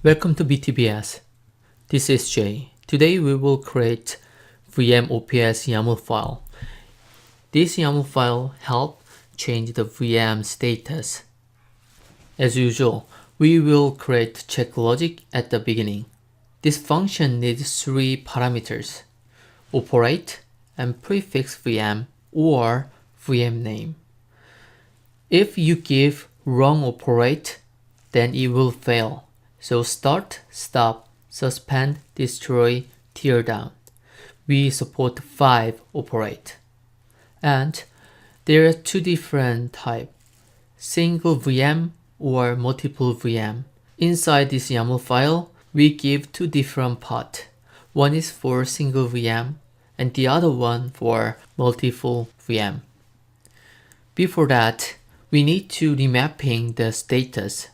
Welcome to BTBS. This is Jay. Today we will create VM OPS YAML file. This YAML file helps change the VM status. As usual, we will create check logic at the beginning. This function needs three parameters: operate and prefix VM or VM name. If you give wrong operate, then it will fail. So start, stop, suspend, destroy, tear down. We support 5 operate. And there are two different types: single VM or multiple VM. Inside this YAML file, we give two different paths. One is for single VM and the other one for multiple VM. Before that, we need to remapping the status.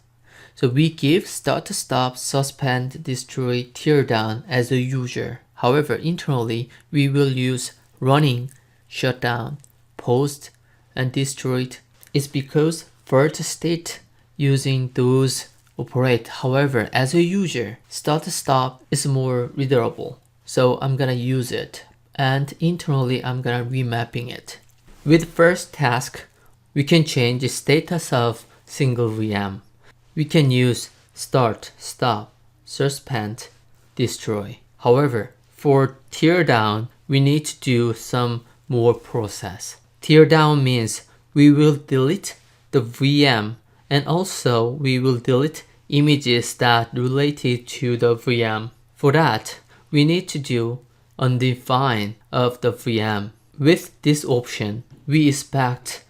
So we give start, stop, suspend, destroy, tear down as a user. However, internally, we will use running, shutdown, post, and destroyed. It's because first state using those operate. However, as a user, start, stop is more readable. So I'm gonna use it. And internally, I'm gonna remapping it. With first task, we can change the status of single VM. We can use start, stop, suspend, destroy. However, for tear down, we need to do some more process. Tear down means we will delete the VM and also we will delete images that related to the VM. For that, we need to do undefine of the VM. With this option, we expect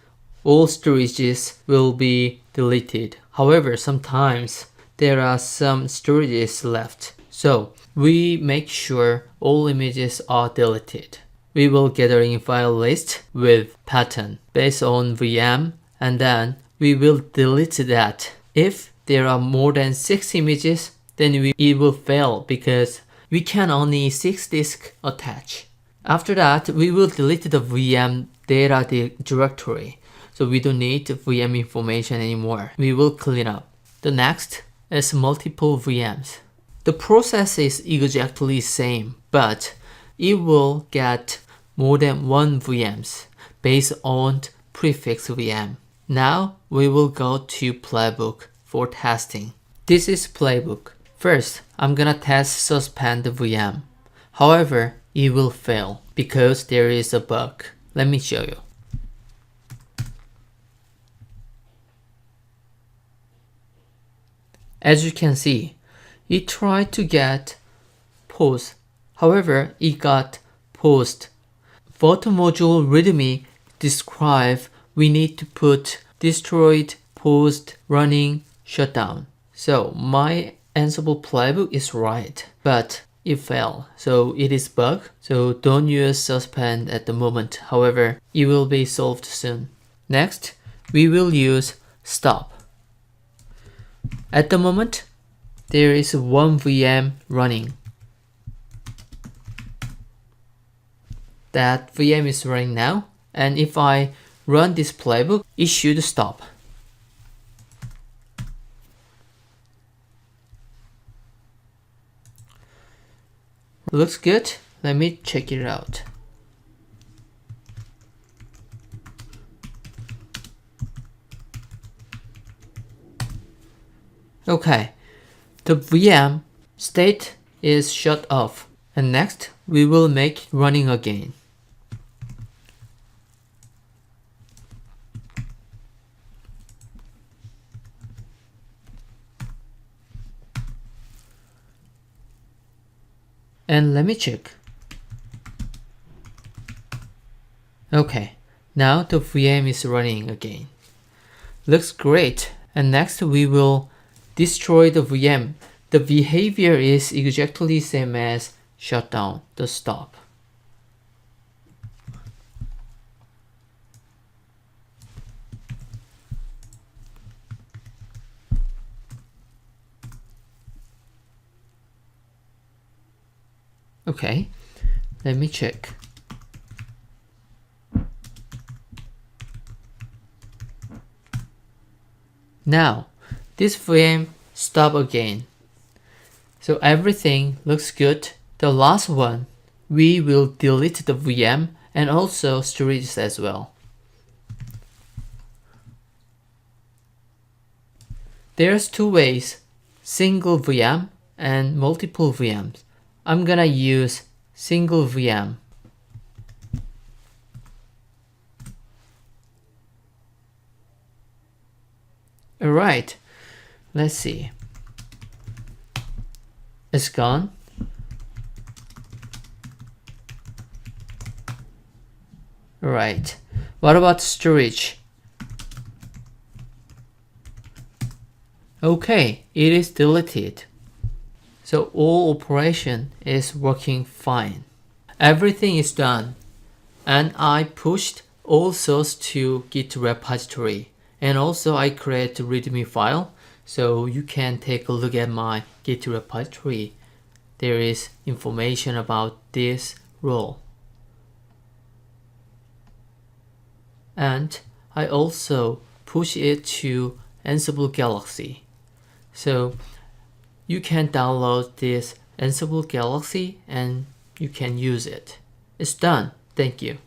all storages will be deleted. However, sometimes there are some storages left. So we make sure all images are deleted. We will gathering file list with pattern based on VM and then we will delete that. If there are more than 6 images, then it will fail because we can only 6 disks attach. After that, we will delete the VM data directory. So we don't need VM information anymore. We will clean up. The next is multiple VMs. The process is exactly same, but it will get more than one VMs based on prefix VM. Now we will go to playbook for testing. This is playbook. First, I'm gonna test suspend the VM. However, it will fail because there is a bug. Let me show you. As you can see, it tried to get post. However, it got post. Photo module readme describe we need to put destroyed, post, running, shutdown. So my Ansible playbook is right, but it failed. So it is bug. So don't use suspend at the moment. However, it will be solved soon. Next, we will use stop. At the moment, there is one VM running. That VM is running now, and if I run this playbook, it should stop. Looks good. Let me check it out. Okay, the VM state is shut off, and next we will make it running again. And let me check. Okay, now the VM is running again. Looks great. And next we will destroy the VM. The behavior is exactly same as shutdown, the stop. Okay, let me check. Now, this VM stop again. So everything looks good. The last one, we will delete the VM and also storage as well. There's two ways, single VM and multiple VMs. I'm gonna use single VM. Alright, let's see. It's gone. Alright, what about storage? Okay, it is deleted. So all operation is working fine. Everything is done. And I pushed all source to Git repository. And also I create a README file. So you can take a look at my Git repository. There is information about this role. And I also push it to Ansible Galaxy. So you can download this Ansible Galaxy and you can use it. It's done. Thank you.